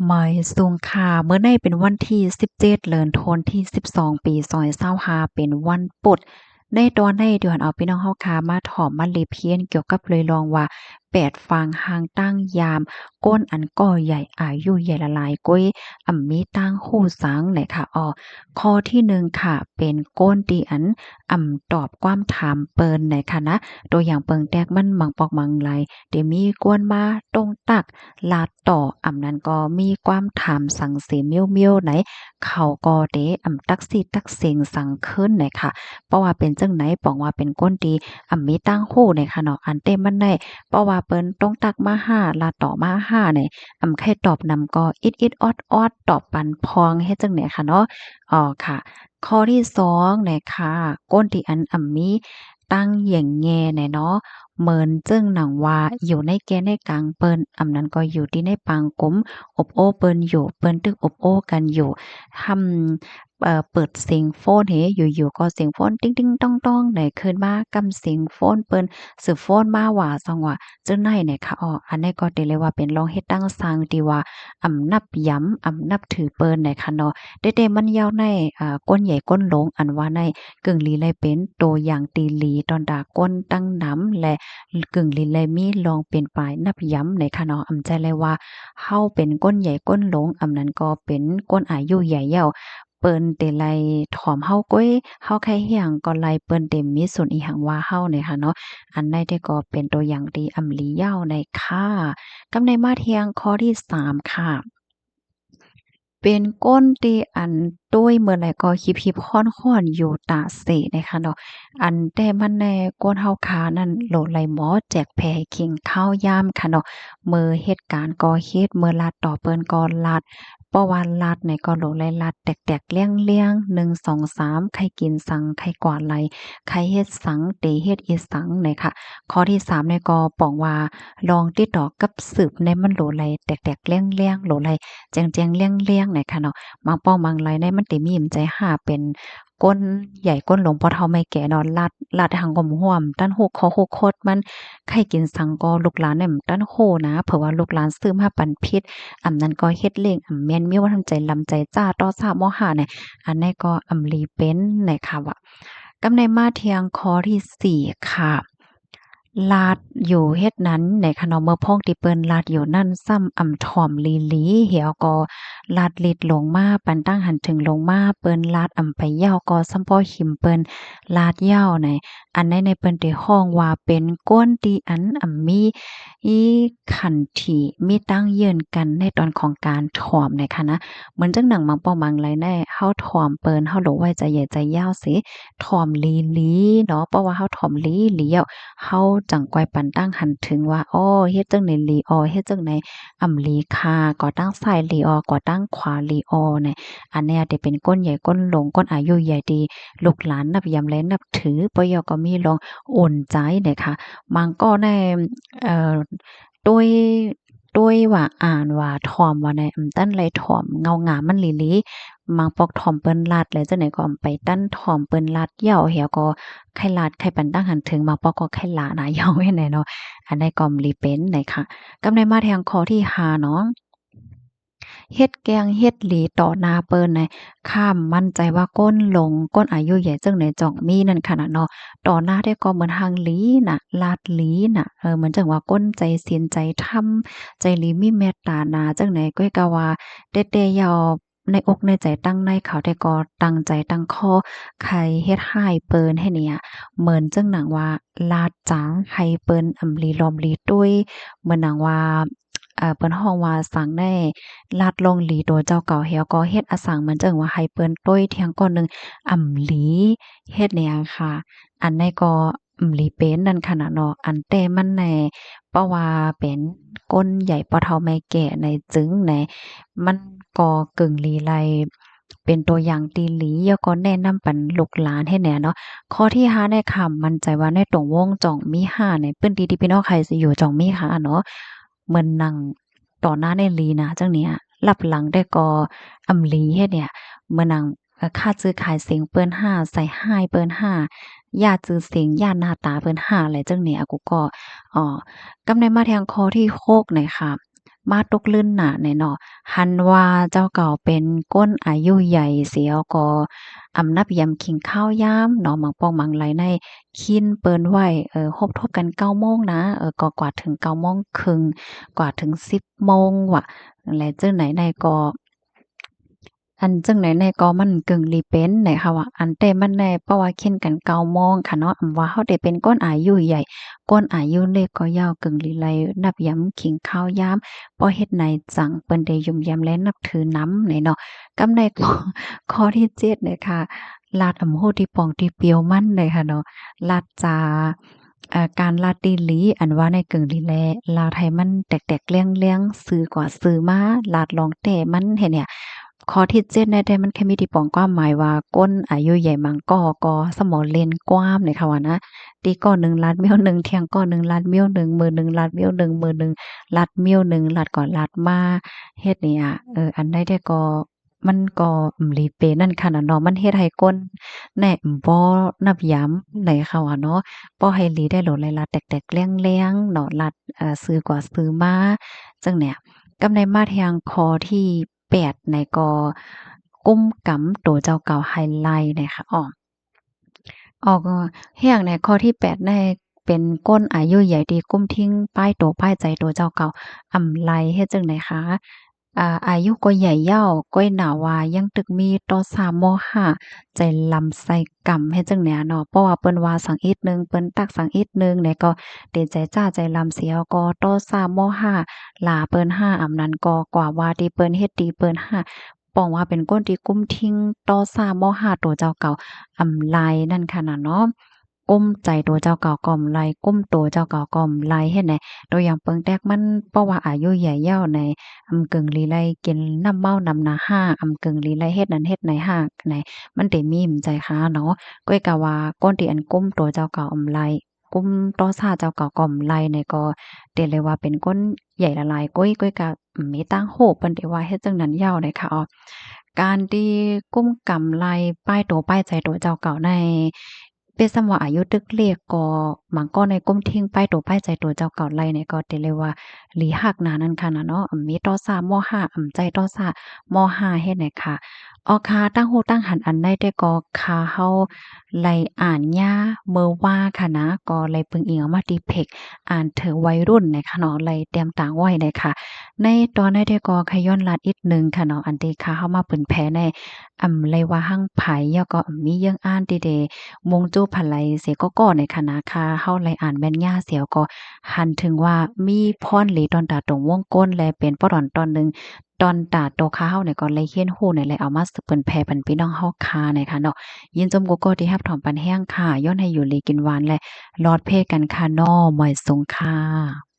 หมายสูงค่ะเมื่อในเป็นวันที่17เดือนธันวาคมที่12ปี2025เป็นวันพุธในตอนในเดือนเอาพี่น้องเฮาค่ะมาถ่อมมาเลเพียนเกี่ยวกับเลยลองว่า8ฟางหางตั้งยามก้นอันก่อใหญ่อายุใหญ่ละลายก้อยมีตั้งหู้สังไหนค่ะข้อที่1ค่ะเป็นก้นที่อันตอบความถามเปิ้นไหนค่ะนะตัวอย่างเปิงแตกมันมังปอกมังไหลเดี๋ยวมีกวนมาตรงตัก ลาดต่อนั้นก็มีความถามสังเสเมียวๆไหนเขาก็เดตักสิตักเสียงสังขึ้นไหนค่ะเพราะว่าเป็นจังไหนปองว่าเป็นก้นดีมีตั้งหู้ในค่ะเนาะอันเต็มมันได้เพราะว่าเปิ้นต้องตักมาห้าลาดต่อมาห้าเนี่ยใครตอบนำก็อิดๆออดๆตอบปันพองเฮ็ดจังไหนค่ะเนาะค่ะข้อที่2เนี่ยค่ะก้นที่อันมีตั้งเหย่งแงเนี่ยเนาะ เหมือนจึงหนังว่าอยู่ในแกนในกลางเปิ้นนั้นก็อยู่ที่ในปางกุมอบโอ้เปิ้นอยู่เปิ้นตึกอบโอ้กันอยู่ทำเปิดเสียงโฟนเฮอยู่ๆก็เสียงโฟนติ๊งๆต้องๆไหนขึ้นมากำเสียงโฟนเปิ้นสืบโฟนมาว่าซังว่าจังไหนเนี่ยค่ะอันนี้ก็ได้เลยว่าเป็นลองเฮ็ดตั้งสร้างที่ว่านับย้ำนับถือเปิ้นเนี่ยค่ะเนาะเด็ๆมันยาวในก้นใหญ่ก้นหลงอันว่าในกึ่งลีเลยเป็นตัวอย่างตีหลีตอนดาก้นตั้งน้ำและ กึ่งลินเลยมีลองเป็นปลายนับย้ำในคะเนาะใจเลยว่าเฮาเป็นก้นใหญ่ก้นหลงนั้นก็เป็นก้นอายุใหญ่เย้าเปิ้นเตไลถ่อมเฮาก้อยเฮาใครเฮียงก็ไลเปิ้นเต็มมีส่วนอีหังว่าเฮาเนี่ยค่ะเนาะอันใดที่ก็เป็นตัวอย่างดีหลียาวในค่ะกำในมาเทียงข้อที่3ค่ะเป็นก้นที่ตุ้ยเมื่อไรก็ฮิบๆฮ้อนๆอยู่ตาเสนะคะเนาะ แต่มันแน่กวนเฮาขานั่นโหลดไหลหมอแจกแผ่ให้ขิงข้าวยามค่ะเนาะมื้อเหตุการณ์ก่อเหตุมื้อลัดต่อเปิ้นก็ลัดเพราะว่าลัดนี่ก็โหลดไหลลัดแตกๆเลี่ยงๆ1 2 3ใครกินสังใครกวาดไหลใครเฮ็ดสังเตเฮ็ดอีสังเนี่ยค่ะข้อที่3เนี่ยก็ป้องว่าลองติดต่อกับสืบในมันโหลไหลแตกๆเลี่ยงๆโหลไหลแจงๆเลี่ยงๆเนี่ยค่ะเนาะบางป้องบางไหลในมันติมีใจหาเป็น ก้นใหญ่ก้นหลวงพ่อเฒ่าไม่แก่เนาะลาดหังกอมห้วมตั้นโฮกคอโฮกโคตรมันใครกินสังก็ลูกหลานเนี่ยตั้นโฮนะเผื่อว่าลูกหลานซื้อมาปันพิษนั้นก็เฮ็ดเล่งแม่นมีว่าทำใจลำใจจ้าต่อซามห้าเนี่ยอันนี้ก็ลีเป็นเนี่ยค่ะว่ากำในมาเทียงข้อที่4ค่ะลาดอยู่เฮ็ดนั้นในคะเนาะเมื่อพ้องที่เปิ้นลาดอยู่นั่นซ้ำถ่อมลีหลีเหี่ยวก็ ลาดลิดลงมาปันตั้งหันถึงลงมาเปิ้นลาดไปยาวก็ซ้ำพ่อหิมเปิ้นลาดยาวในอันในเปิ้นได้ฮ้องว่าเป็นก้นที่อันมีอีขันทีมีตั้งเยื่นกันในตอนของการถ่อมในค่ะนะเหมือนจังหนังมังป้อมังไรแน่เฮาถ่อมเปิ้นเฮาหลไว้ใจใหญ่ใจยาวสิถ่อมลีหลีเนาะเพราะว่าเฮาถ่อมลีหลีแล้วเฮาจังกวยปันตั้งหันถึงว่าอ้อเฮ็ดจังไหนลีอ้อเฮ็ดจังไหน ลีคาก่อตั้งซ้ายลีออก่อตั้งขวาลีออเนี่ยอันเนี้ยจะเป็นก้นใหญ่ก้นหลงก้นอายุใหญ่ดีลูกหลานนับยำแลนับถือปยก็มีลองอุ่นใจเนี่ยค่ะมันก็ในเอ่อด้วยว่าอ่านว่าถ่อมว่าในตั้นเลยถ่อมเงางามมันหลีหลีมังปอกถ่อมเปิ้นลาดเลยจังไหนก็ไปตั้นถ่อมเปิ้นลาดเหย้าเหี่ยวก็ไข่ลาดไข่ปันตั้งหันถึงมังปอกก็ไข่ลานะเหย้าไว้ไหนเนาะอันใดก็ลีเป็นไหนค่ะ กำในมาแทงข้อที่5เนาะเฮ็ดแกงเฮ็ดหลีต่อหน้าเปิ้นน่ะข้ามมั่นใจว่าก้นหลงก้นอายุใหญ่จังไหนจ่องมีนั่นค่ะน่ะเนาะต่อหน้าได้ก็เหมือนหังหลีน่ะลาดหลีน่ะเหมือนจังว่าก้นใจศีลใจธรรมใจหลีมีเมตตานาจังไหนก้อยก็ว่าแต่ๆยอในอกในใจตั้งในเขาแต่ก็ตั้งใจตั้งข้อใครเฮ็ดให้เปิ้นให้เนี่ยเหมือนจังหนังว่าลาดจ๋าให้เปิ้นลีลอมลีตุ้ยเหมือนหนังว่าเปิ้นฮ้องว่าสังแน่ลาดลงหลีโดยเจ้าเก่าแฮวก็เฮ็ดอะสังเหมือนจังว่าให้เปิ้นตุ้ยเที่ยงก่อนหนึ่งหลีเฮ็ดเนี่ยค่ะอันนี้ก็หลีเป็นนั่นค่ะน่ะเนาะแต่มันแหน่เพราะว่าเป็นก้นใหญ่ปอเฒ่าไม่แก่ในจึงแหนมันก็กึ่งลีไลเป็นตัวอย่างตีหลีแล้วก็แนะนำปันลูกหลานให้แหน่เนาะข้อที่5ได้ค่ะมั่นใจว่าในตรงวงจ่องมี5ในเปิ้นที่พี่น้องใครสิอยู่จ่องมีค่ะเนาะ เหมือนหนังต่อหน้าในลีนะจังเนี้ยรับหลังได้ก็ลีเฮ็ดเนี่ยเหมือนหนังค่าซื้อขายเสียงเปิ้น5ใส่ให้เปิ้น5ย่าจื้อเสียงย่าหน้าตาเปิ้น5อะไรจังเนี่ยกูก็กำในมาแทงคอที่6หน่อยค่ะ มาตกลื่นหนาแน่เนาะหันว่าเจ้าเก่าเป็นก้นอายุใหญ่เสียวก็อำนับยำขิงข้าวยามเนาะหมังปองหมังไหลในคินเปิ้นไว้ฮบทบกัน9โมงนะก็กว่าถึง9โมงครึ่งกว่าถึง10โมงว่ะและจังไหนในก็อันจังไหนแน่ก็มันกึ่งลีเป็นไหนค่ะว่าอันแต่มันแน่เพราะว่าเคียนกันเก้าโมงค่ะเนาะอำว่าเฮาได้เป็นก้นอายุใหญ่ก้นอายุเล็กก็ยาวกึ่งลีไลนับย้ำขิงข้าวยามเพราะเฮ็ดไหนจังเปิ้นได้ยุ่มยามและนับถือนำไหนเนาะกำในข้อที่7เนี่ยค่ะลาดอำโหที่ปองที่เปียวมันเลยค่ะเนาะลาดจาการลาดอีหลีอันว่าในกึ่งลีแลลาวไทยมันแตกๆเลี่ยงๆสื่อกว่าสื่อมาลาดลองแต่มันเห็นเนี่ย ข้อที่7เนี่ยได้มันแค่มีที่ปองความหมายว่าก้นอายุใหญ่มังก็สมอเลนกว้ามเนี่ยค่ะว่านะตีก้อหนึ่งลัดเมี้ยวหนึ่งเที่ยงก้อหนึ่งลัดเมี้ยวหนึ่งมือหนึ่งลัดเมี้ยวหนึ่งมือหนึ่งลัดเมี้ยวหนึ่งลัดก่อนลัดมาเฮ็ดเนี่ยอันใดได้ก็มันก็หลีเปนั่นค่ะน่ะเนาะมันเฮ็ดให้ก้นแหน่บ่นับย้ำไหนค่ะว่าเนาะบ่ให้หลีได้โหลดหลายๆแตกๆแล้งๆเนาะลัดซื้อกว่าซื้อมาจังเนี่ย กำในมาทางคอที่8ในกอกุ้มกำตัวเจ้าเก่าไฮไลท์นะคะเฮียงในข้อที่8ในเป็นก้นอายุใหญ่ดีกุ้มทิ้งป้ายโตป้ายใจตัวเจ้าเก่าอำไลเฮ็ดจังได๋คะอายุก็ใหญ่เย้าก้อยหนาวายังตึกมีต่อ3ม5ใจลำไส้กำเฮ็ดจังแหนเนาะเพราะว่าเปิ้นว่าสังอีกหนึ่งเปิ้นตักสังอีกหนึ่งเนี่ยก็เตใจจ้าใจลำเสียวก็ต่อ3ม5หลาเปิ้น5อำนั้นก็กว่าว่าที่เปิ้นเฮ็ดดีเปิ้น5ป้องว่าเป็นก้นที่กุ้มทิ้งต่อ3ม5ตัวเจ้าเก่า อำไลนั่นค่ะน่ะเนาะก้มใจตัวเจ้าเก่าก่อมไลก้มตัวเจ้าเก่าก่อมไลเฮ็ดไหนตัวอย่างเปิงแตกมันเพราะว่าอายุใหญ่ยาวในอำกึ่งลีไลกินน้ำเมานำนาห้าอำกึ่งลีไลเฮ็ดนั้นเฮ็ดไหนห้าไหนมันเต็มีมใจค้าเนาะก้อยกะว่าก้นที่อันก้มตัวเจ้าเก่าอำไลก้มต่อซาเจ้าเก่าก่อมไลเนี่ยก็เต็เลยว่าเป็นก้นใหญ่ละลายก้อยกะมีตั้งโหเปิ้นได้ว่าเฮ็ดจังนั้นยาวเลยค่ะอ้อการที่กุมกำไลป้ายโตป้ายใจโตเจ้าเก่าในเป็นสำว่าอายุตึกเลขก็บางก็ในก้มทิ้งป้ายโตป้ายใจโตเจ้าเก่าไลเนี่ยก็ได้เลยว่าหลีหักหนานั่นค่ะนะเนาะมีต่อซาม5ใจต่อซาม5เฮ็ดไหนค่ะออคาตั้งโฮตั้งหันอันได้แต่ก็คาเฮาไลอ่านยาเมื่อว่าค่ะนะก็ไลปึงอิงเอามาตีเพกอ่านเถอวัยรุ่นนะคะเนาะไลเตรียมต่างไว้เลยค่ะ ในตอนได้ก็ขย้อนลัดอีกหนึ่งค่ะเนาะอันที่ค่ะเข้ามาเปิ่นแพ้ในเลยว่าหั่งไผแล้วก็มีเรื่องอ่านเดๆมงจู้ผันไหลเสียก็ในคณะค่ะเฮาเลยอ่านแม่นยาเสียวก็หันถึงว่ามีพรหลีตอนตาตรงวงก้นและเป็นป้อตอนหนึ่งตอนตาโตค่ะเฮาเนี่ยก็เลยเฮียนฮู้เนี่ยเลยเอามาสืบเปิ้นแผ่ปันพี่น้องเฮาค่ะเนี่ยค่ะเนาะยินจมก็ที่รับถอมปันแห้งค่ะย้อนให้อยู่ลีกินหวานและรอดเพศกันค่ะน้อหมอยสงค่ะ